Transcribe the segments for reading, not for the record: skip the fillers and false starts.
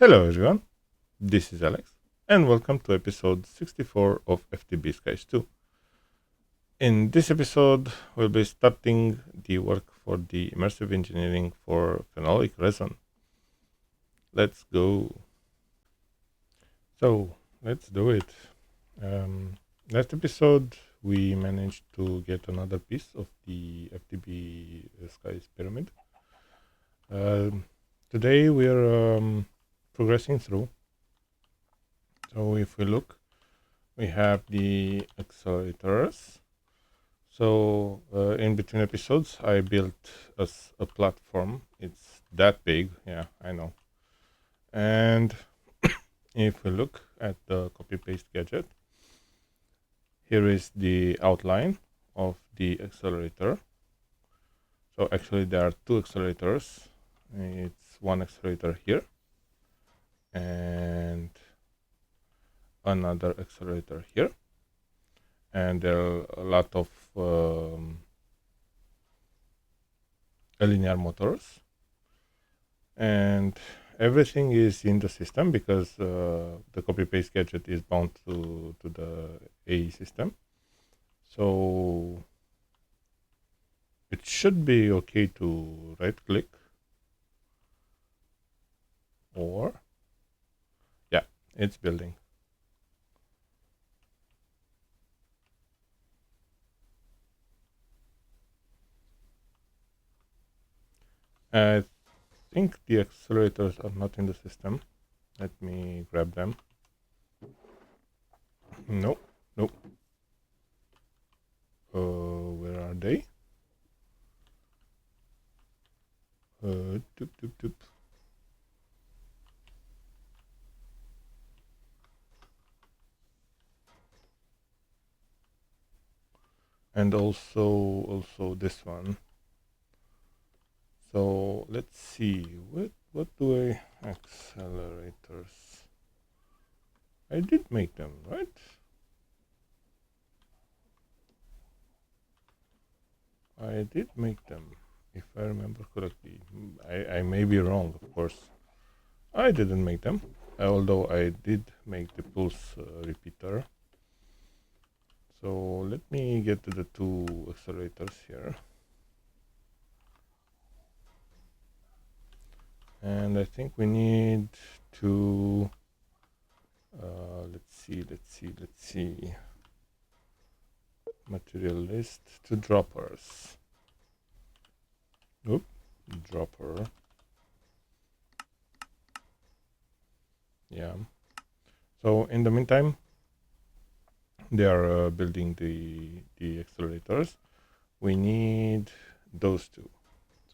Hello everyone, this is Alex, and welcome to episode 64 of FTB Skies 2. In this episode, we'll be starting the work for the immersive engineering for phenolic resin. Let's go. So, let's do it. Last episode, we managed to get another piece of the FTB Skies Pyramid. Today, we're progressing through. So if we look, we have the accelerators. So in between episodes, I built us a platform. It's that big, yeah, I know. And if we look at the copy-paste gadget, here is the outline of the accelerator. So actually there are two accelerators. It's one accelerator here and another accelerator here. And there are a lot of linear motors, and everything is in the system because the copy paste gadget is bound to the AE system. So it should be okay to right click, or yeah, it's building. I think the accelerators are not in the system. Let me grab them. Nope. Where are they? Doop. And also this one. So let's see, what do I accelerators? I did make them, right? I did make them, if I remember correctly. I may be wrong, of course. I didn't make them, although I did make the pulse repeater. So let me get to the two accelerators here. And I think we need to let's see material list to droppers. Oop, dropper. Yeah. So in the meantime, they are building the accelerators. We need those two.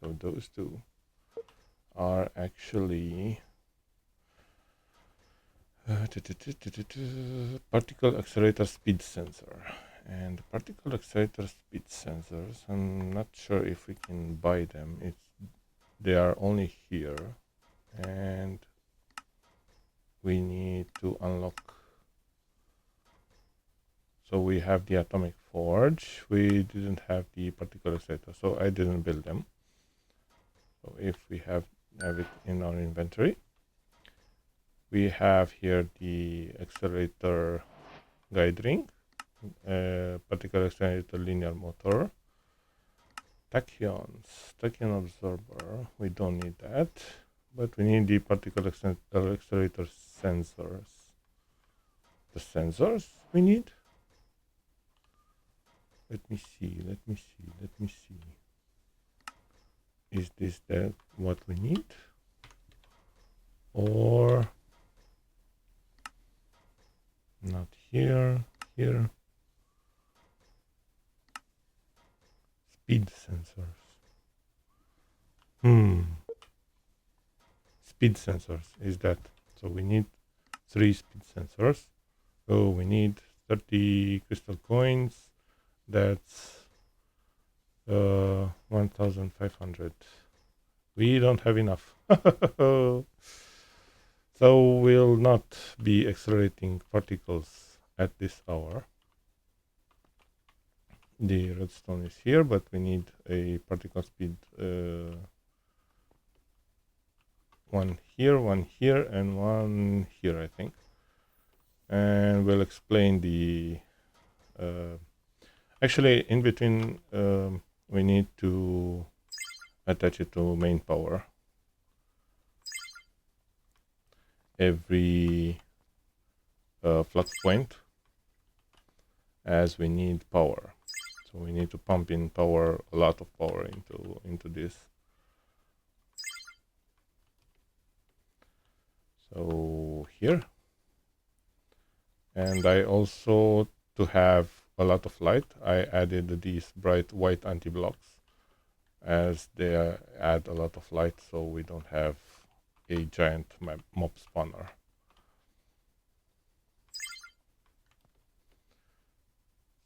So those two are actually particle accelerator speed sensor. And particle accelerator speed sensors, I'm not sure if we can buy them. They are only here, and we need to unlock. So we have the atomic forge. We didn't have the particle accelerator, so I didn't build them. So if we have it in our inventory, we have here the accelerator guide ring, particle accelerator linear motor, tachyon absorber. We don't need that, but we need the particle accelerator sensors. The sensors we need. Let me see. Is this what we need? Or not here? Speed sensors. Speed sensors is that. So we need 3 speed sensors. Oh, we need 30 crystal coins. That's 1,500. We don't have enough. So we'll not be accelerating particles at this hour. The redstone is here, but we need a particle speed one here, and one here, I think. And we'll explain the actually in between we need to attach it to main power every flux point, as we need power. So we need to pump in power, a lot of power into this. So here, and I also, to have a lot of light, I added these bright white anti-blocks, as they add a lot of light, so we don't have a giant mob spawner.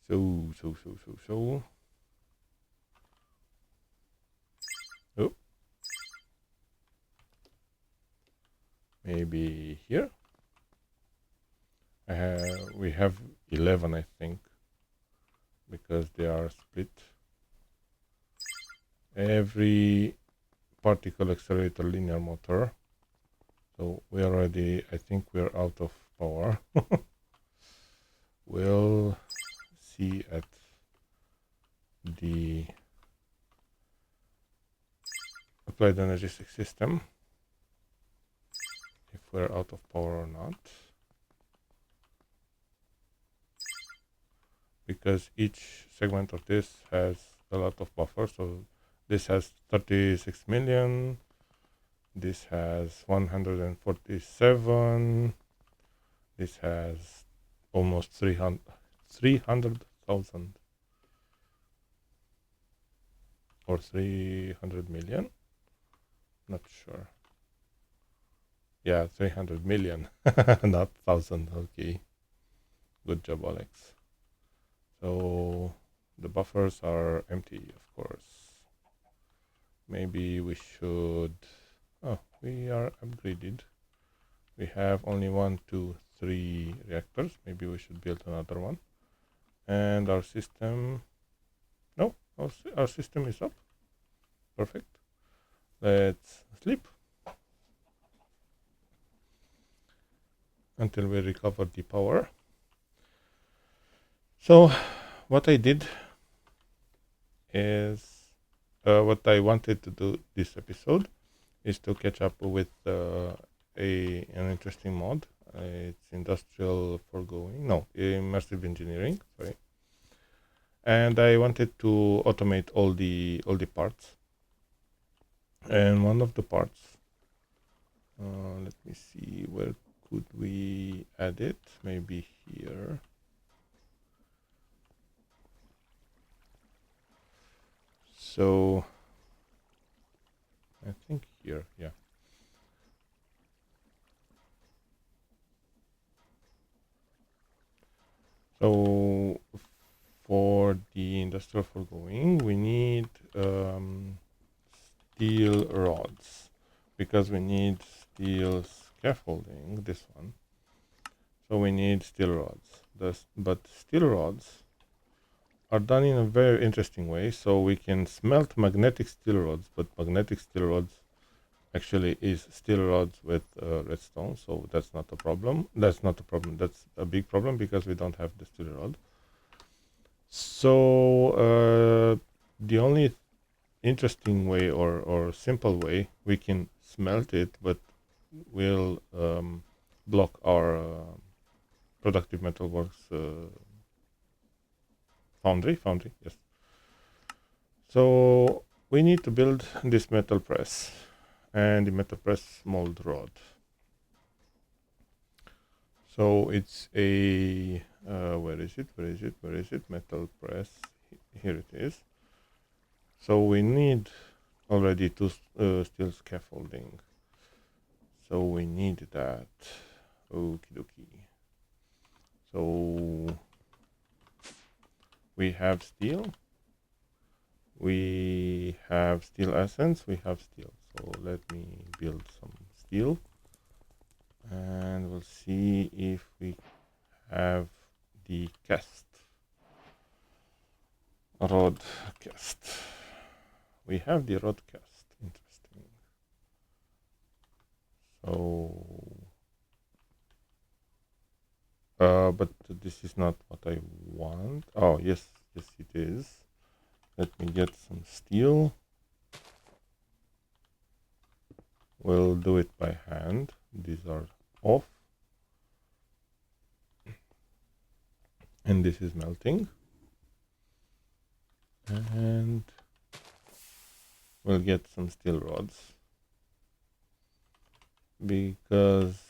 So. Oh. Maybe here. We have 11, I think, because they are split. Every particle accelerator linear motor. So we already, I think we're out of power. We'll see at the applied energy system if we're out of power or not, because each segment of this has a lot of buffer. So this has 36 million, this has 147, this has almost 300,000 or 300 million, not sure. Yeah, 300 million, not 1,000. Okay, good job, Alex. So the buffers are empty, of course. Maybe we should, oh, we are upgraded. We have only 1, 2, 3 reactors. Maybe we should build another one. And our system, no, our system is up. Perfect. Let's sleep until we recover the power. So what I did is, what I wanted to do this episode is to catch up with an interesting mod. It's industrial foregoing, no, immersive engineering, sorry. And I wanted to automate all the parts. And one of the parts, let me see, where could we add it? Maybe here. So I think here, yeah. So for the industrial foregoing, we need steel rods, because we need steel scaffolding, this one. So we need steel rods. But steel rods are done in a very interesting way. So we can smelt magnetic steel rods, but magnetic steel rods actually is steel rods with redstone, so that's not a problem. That's not a problem. That's a big problem, because we don't have the steel rod. So the only interesting way or simple way we can smelt it, but will block our productive metalworks foundry, yes. So we need to build this metal press and the metal press mold rod. So it's a where is it? Metal press. Here it is. So we need already two steel scaffolding. So we need that. Okie dokie. So we have steel. We have steel essence. We have steel. So let me build some steel. And we'll see if we have the cast. Rod cast. We have the rod cast. Interesting. So, but this is not what I want. Oh, yes, yes it is. Let me get some steel. We'll do it by hand. These are off. And this is melting. And we'll get some steel rods. Because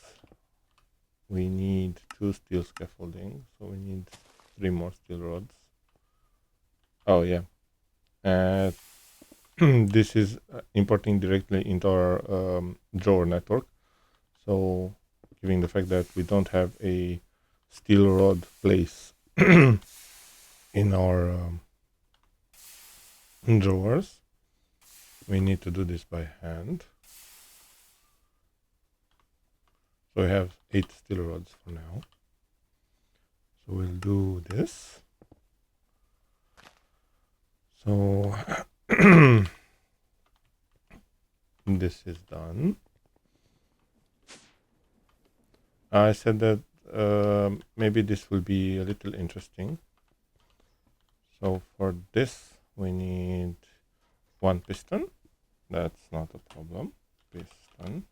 we need 2 steel scaffolding. So we need 3 more steel rods. Oh, yeah. This is importing directly into our drawer network. So, given the fact that we don't have a steel rod place in our drawers, we need to do this by hand. So we have 8 steel rods for now. So we'll do this. So this is done. I said that maybe this will be a little interesting. So for this, we need 1 piston. That's not a problem. Piston.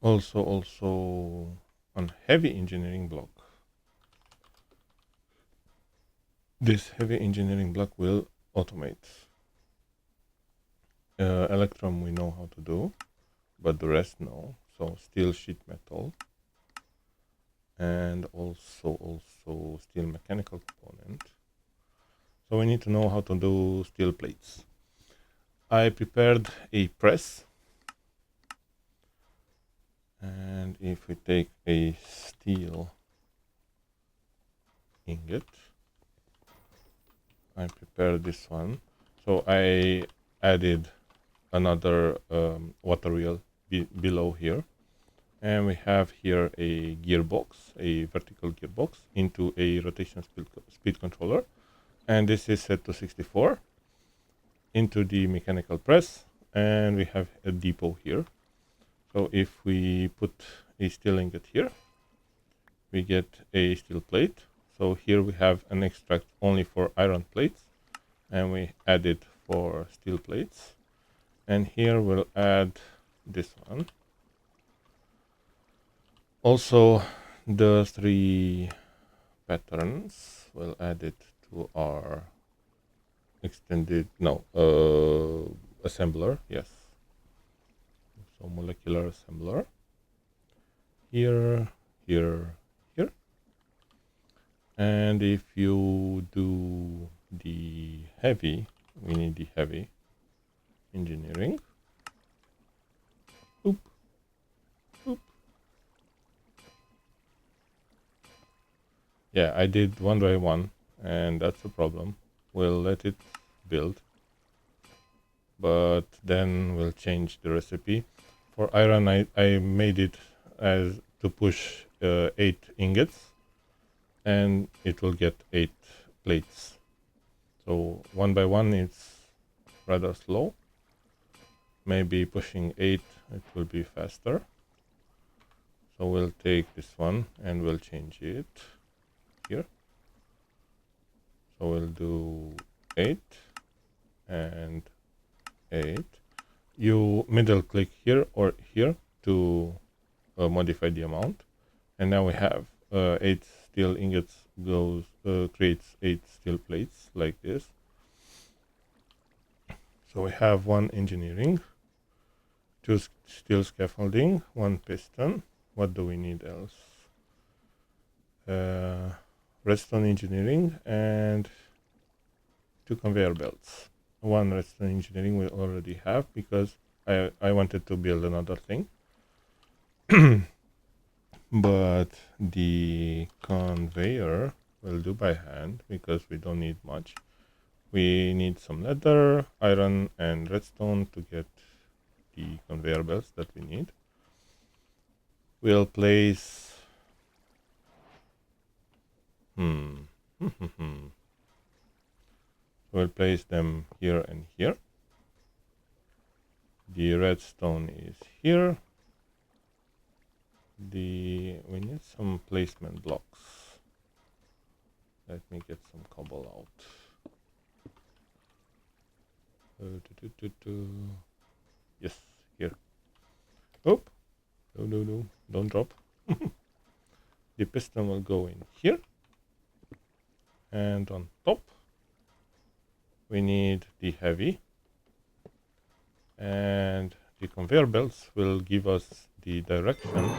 Also on heavy engineering block. This heavy engineering block will automate. Electrum we know how to do, but the rest no. So steel sheet metal, and also steel mechanical component. So we need to know how to do steel plates. I prepared a press, and if we take a steel ingot, I prepared this one. So I added another water wheel below here, and we have here a gearbox, a vertical gearbox into a rotation speed controller, and this is set to 64 into the mechanical press, and we have a depot here. So if we put a steel ingot here, we get a steel plate. So here we have an extract only for iron plates, and we add it for steel plates. And here we'll add this one. Also, the 3 patterns, we'll add it to our assembler. Yes. So molecular assembler. Here. And if you do the heavy, we need the heavy engineering. Oop. Yeah, I did 1 by 1, and that's a problem. We'll let it build, but then we'll change the recipe. For iron, I made it as to push 8 ingots, and it will get 8 plates. So 1 by 1 it's rather slow. Maybe pushing 8 it will be faster. So we'll take this one and we'll change it here. So we'll do 8 and 8. You middle click here or here to modify the amount, and now we have 8 steel ingots creates 8 steel plates like this. So we have 1 engineering, 2 steel scaffolding, 1 piston. What do we need else? Redstone engineering and 2 conveyor belts. 1 redstone engineering we already have because I wanted to build another thing. But the conveyor we'll do by hand because we don't need much. We need some leather, iron, and redstone to get the conveyor belts that we need. We'll place We'll place them here and here. The redstone is here. We need some placement blocks. Let me get some cobble out. Yes, here. Oh, no, don't drop. The piston will go in here. And on top, we need the heavy. And the conveyor belts will give us the direction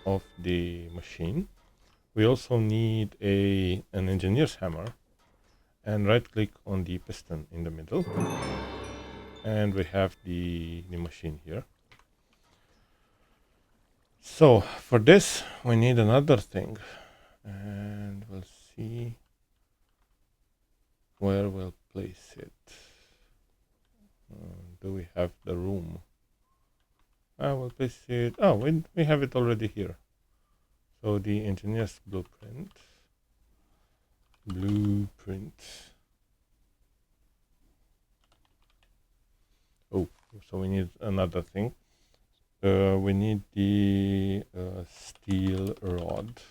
of the machine. We also need an engineer's hammer, and right click on the piston in the middle, and we have the machine here. So for this we need another thing, and we'll see where we'll place it. Do we have the room? We'll place it. Oh, we have it already here. So the engineer's blueprint. Oh, so we need another thing. We need the steel rod.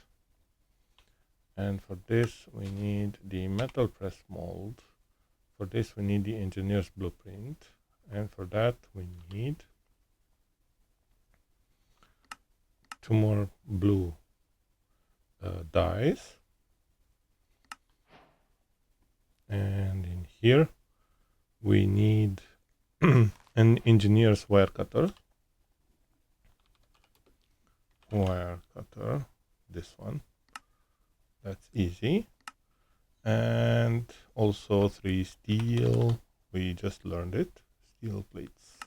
And for this we need the metal press mold. For this we need the engineer's blueprint. And for that we need 2 more blue dies. And in here we need an engineer's wire cutter. This one. That's easy. And also 3 steel. We just learned it. Steel plates.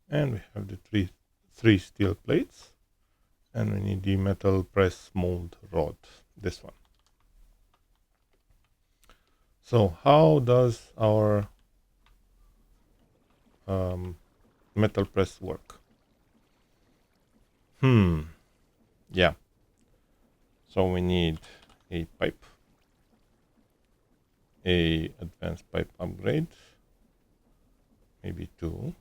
And we have the three steel plates. And we need the metal press mold rod. This one. So how does our metal press work? Yeah. So we need a pipe, a advanced pipe upgrade, maybe 2.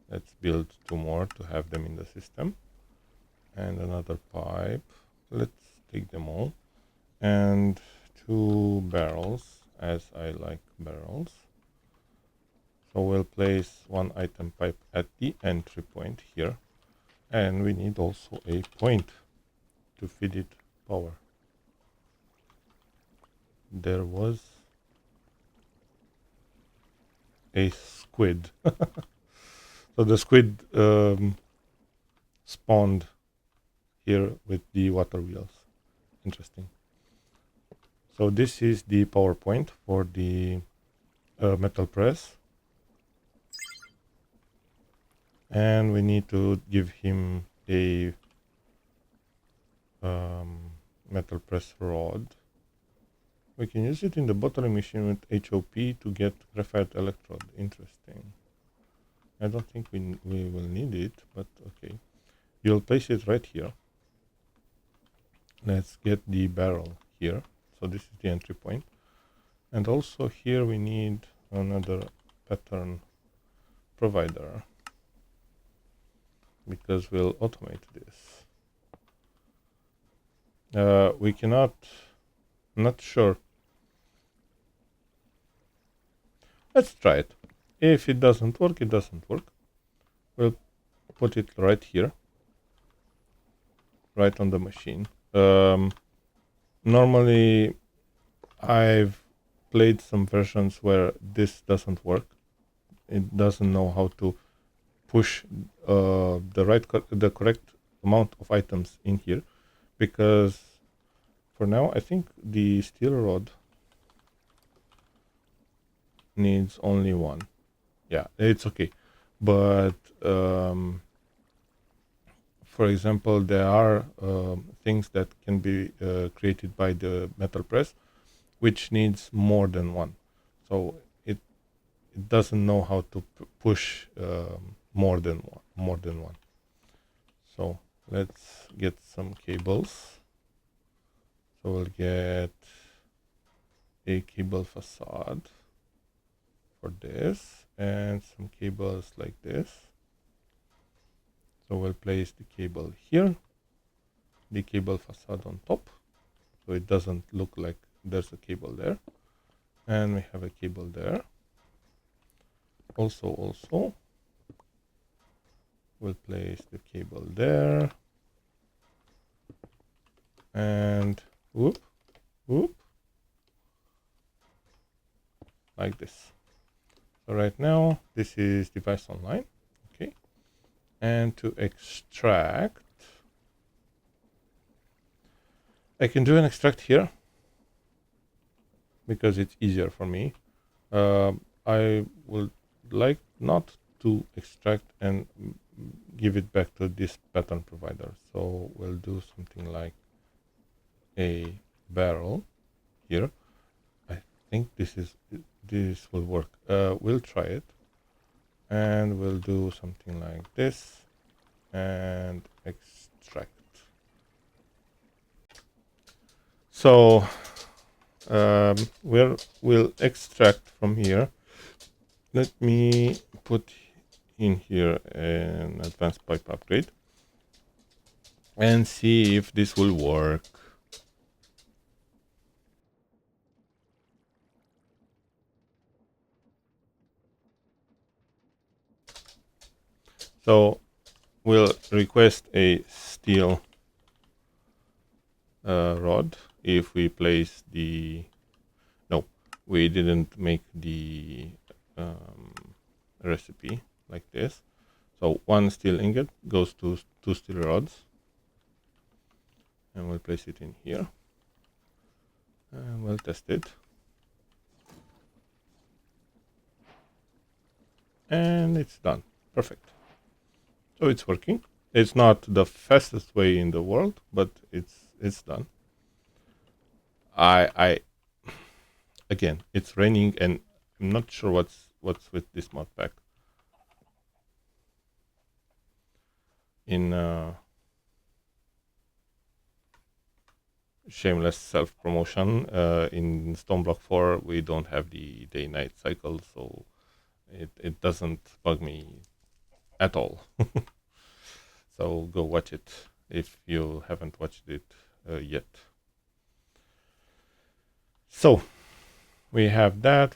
Let's build 2 more to have them in the system, and another pipe. Let's take them all, and 2 barrels, as I like barrels. So we'll place 1 item pipe at the entry point here, and we need also a point to feed it power. There was a squid. So the squid spawned here with the water wheels. Interesting. So this is the power point for the metal press. And we need to give him a metal press rod. We can use it in the bottling machine with HOP to get graphite electrode. Interesting. I don't think we will need it, but okay. You'll place it right here. Let's get the barrel here. So this is the entry point. And also here we need another pattern provider, because we'll automate this. We cannot, not sure. Let's try it. If it doesn't work, it doesn't work. We'll put it right here, right on the machine. Normally I've played some versions where this doesn't work. It doesn't know how to push the correct amount of items in here, because for now I think the steel rod needs only 1. Yeah, it's okay, but for example, there are things that can be created by the metal press which needs more than 1, so it doesn't know how to push more than one. So let's get some cables. So we'll get a cable facade for this and some cables like this. So we'll place the cable here, the cable facade on top, so it doesn't look like there's a cable there. And we have a cable there. Also, we'll place the cable there. And whoop, like this. So right now, this is device online. Okay. And to extract, I can do an extract here because it's easier for me. I would like not to extract and give it back to this pattern provider. So we'll do something like a barrel here. I think this will work. We'll try it, and we'll do something like this and extract. So we'll extract from here. Let me put in here an advanced pipe upgrade and see if this will work. So we'll request a steel rod if we place the... No, we didn't make the recipe like this. So one steel ingot goes to 2 steel rods, and we'll place it in here, and we'll test it. And it's done. Perfect. So it's working. It's not the fastest way in the world, but it's done. I again, it's raining, and I'm not sure what's with this mod pack. In shameless self-promotion, in Stoneblock 4 we don't have the day-night cycle, so it doesn't bug me at all. So go watch it if you haven't watched it yet. So we have that.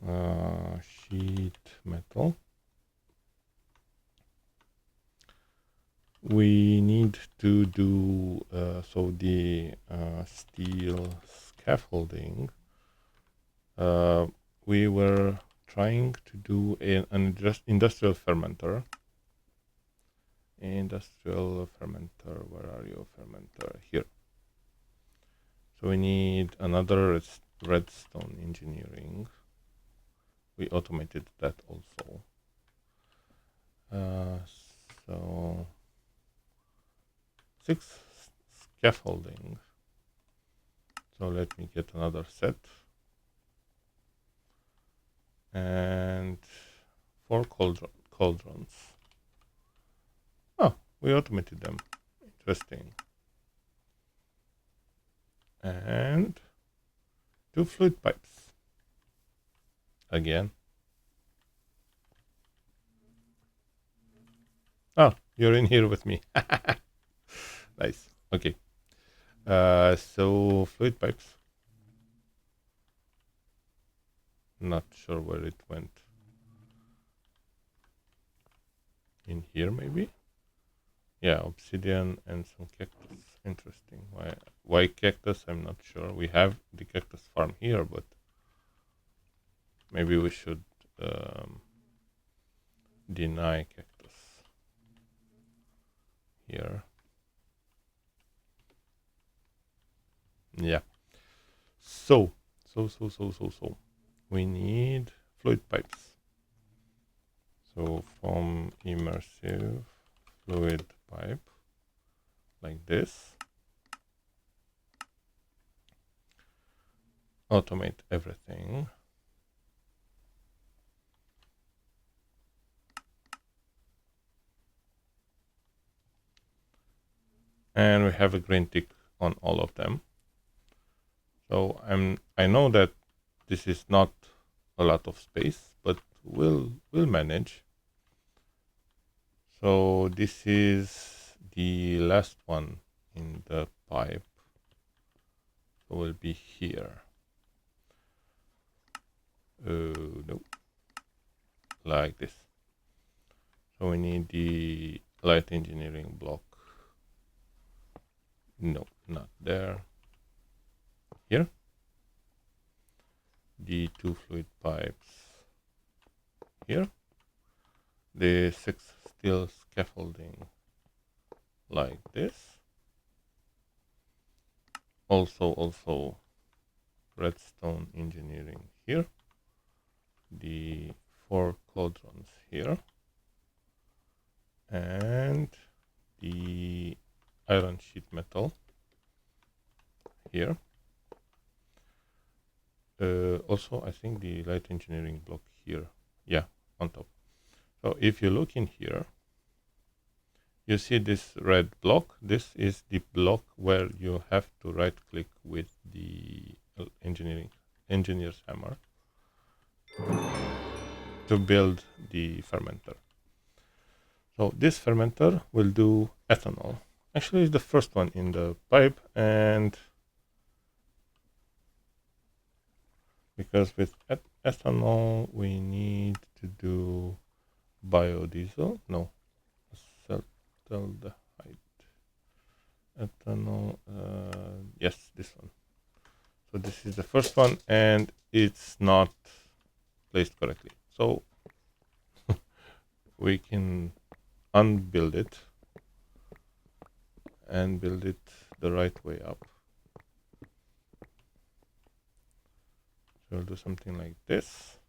Oh, sheet metal. We need to do so the steel scaffolding. We were trying to do an industrial fermenter. Industrial fermenter, where are you? Fermenter, here. So we need another redstone engineering. We automated that also. So 6 scaffolding. So let me get another set. And 4 cauldrons. Oh, we automated them. Interesting. And 2 fluid pipes. Again. Oh, you're in here with me. Nice. Okay. So fluid pipes. Not sure where it went. In here, maybe? Yeah, obsidian and some cactus. Interesting. Why cactus? I'm not sure. We have the cactus farm here, but maybe we should deny cactus here. Yeah. So we need fluid pipes. So from immersive fluid pipe, like this. Automate everything. And we have a green tick on all of them. So I know that this is not a lot of space, but we'll manage. So this is the last one in the pipe. So will be here. No, like this. So we need the light engineering block. No, not there. Here. The 2 fluid pipes here. The 6 steel scaffolding like this. Also redstone engineering here. The 4 cauldrons here. And the iron sheet metal here. Also, I think the light engineering block here. Yeah, on top. So if you look in here, you see this red block. This is the block where you have to right click with the engineer's hammer to build the fermenter. So this fermenter will do ethanol. Actually, it's the first one in the pipe, and because with ethanol we need to do biodiesel. No, acetaldehyde. Ethanol. Yes, this one. So this is the first one, and it's not placed correctly. So we can unbuild it and build it the right way up. So we'll do something like this,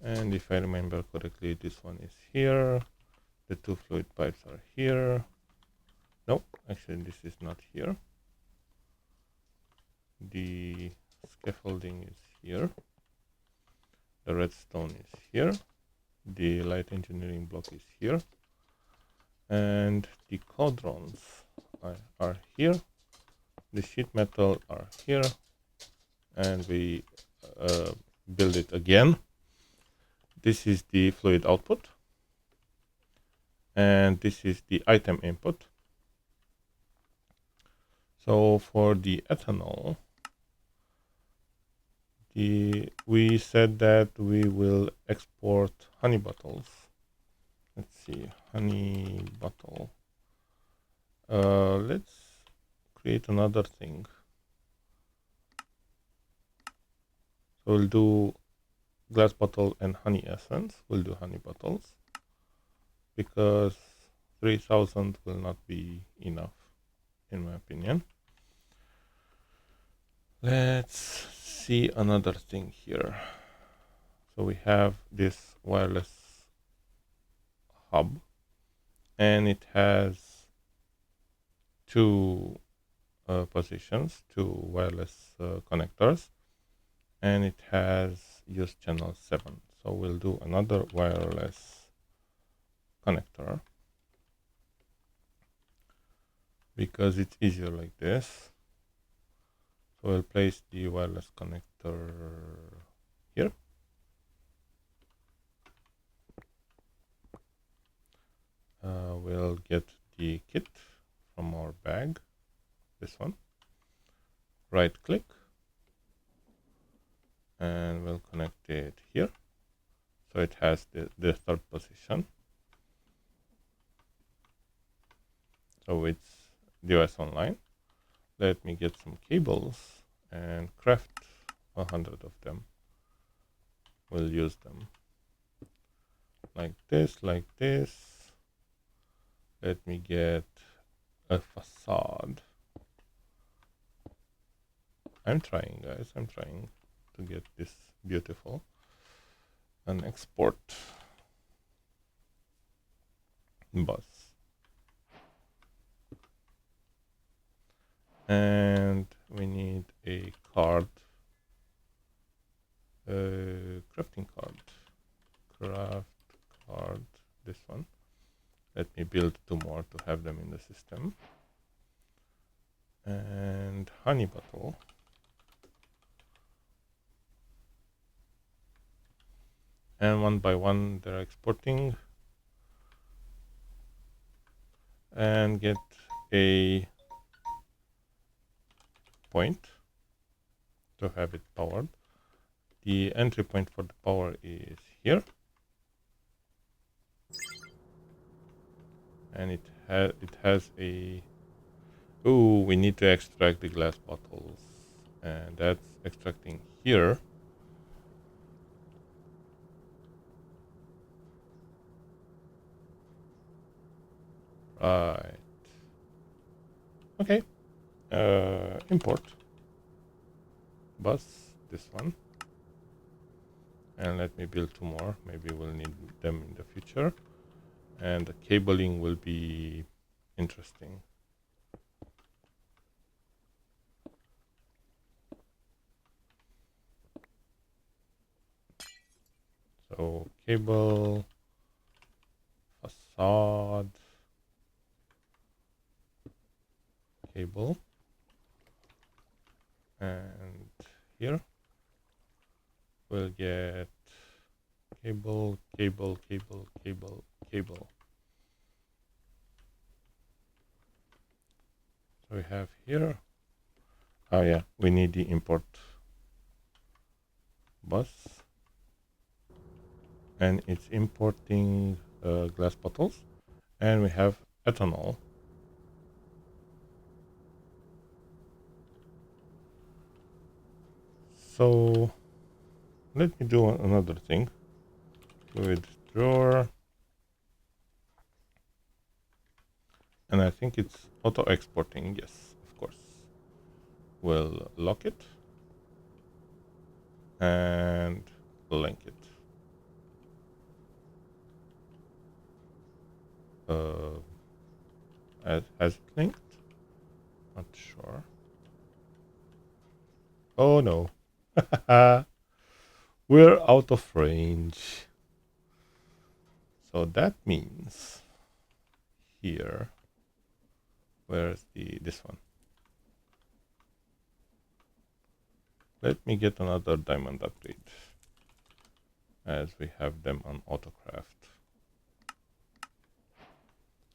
and if I remember correctly, this one is here. The 2 fluid pipes are here. No, actually this is not here. The scaffolding is here. The redstone is here. The light engineering block is here. And the cauldrons are here. The sheet metal are here. And we build it again. This is the fluid output. And this is the item input. So for the ethanol, we said that we will export honey bottles. Let's see, honey bottle. Let's create another thing. So we'll do glass bottle and honey essence. We'll do honey bottles because 3000 will not be enough, in my opinion. Let's see another thing here. So we have this wireless hub, and it has 2 positions, 2 wireless connectors, and it has use channel 7. So we'll do another wireless connector because it's easier like this. So we'll place the wireless connector here. We'll get the kit from our bag, this one. Right click, and we'll connect it here. So it has the 3rd position. So it's device online. Let me get some cables and craft 100 of them. We'll use them like this. Let me get a facade. I'm trying, guys. I'm trying to get this beautiful. An export bus. And we need a card, crafting card, this one. Let me build 2 more to have them in the system. and honey bottle. And one by one they're exporting, and get a point to have it powered. The entry point for the power is here, and it has a we need to extract the glass bottles, and that's extracting here. Right. Okay. Import bus, this one, and let me build 2 more. Maybe we'll need them in the future, and the cabling will be interesting. So cable, facade, cable, and here we'll get cable, cable, cable, cable, cable. So we have here, oh yeah, we need the import bus, and it's importing glass bottles, and we have ethanol. So let me do another thing. Fluid drawer, and I think it's auto exporting. Yes, of course. We'll lock it and link it. Has it linked? Not sure. Oh no. We're out of range. So that means here, where's this one? Let me get another diamond upgrade, as we have them on autocraft.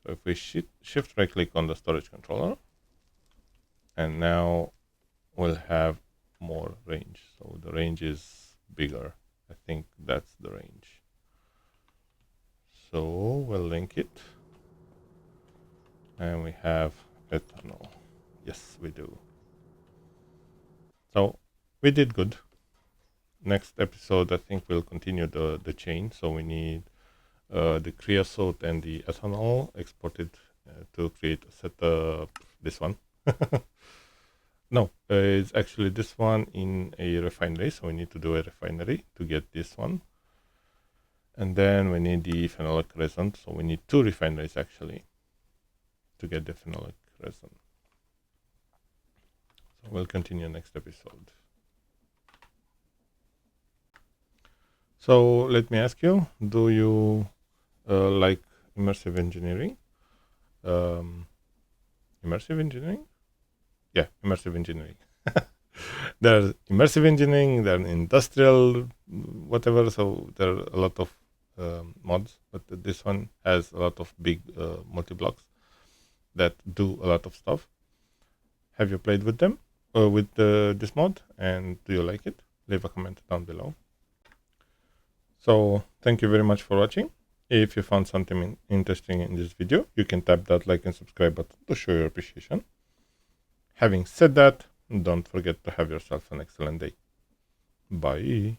So if we shift right click on the storage controller, and now we'll have more range. So the range is bigger. I think that's the range. So we'll link it, and we have ethanol. Yes, we do. So we did good. Next episode, I think we'll continue the chain. So we need the creosote and the ethanol exported to create a setup. This one. No, it's actually this one in a refinery. So we need to do a refinery to get this one. And then we need the phenolic resin. So we need 2 refineries actually to get the phenolic resin. So we'll continue next episode. So let me ask you, do you like immersive engineering? Immersive engineering? Yeah, immersive engineering. There's immersive engineering, there's industrial, whatever. So there are a lot of mods, but this one has a lot of big multi-blocks that do a lot of stuff. Have you played with them, with this mod, and do you like it? Leave a comment down below. So thank you very much for watching. If you found something interesting in this video, you can tap that like and subscribe button to show your appreciation. Having said that, don't forget to have yourself an excellent day. Bye.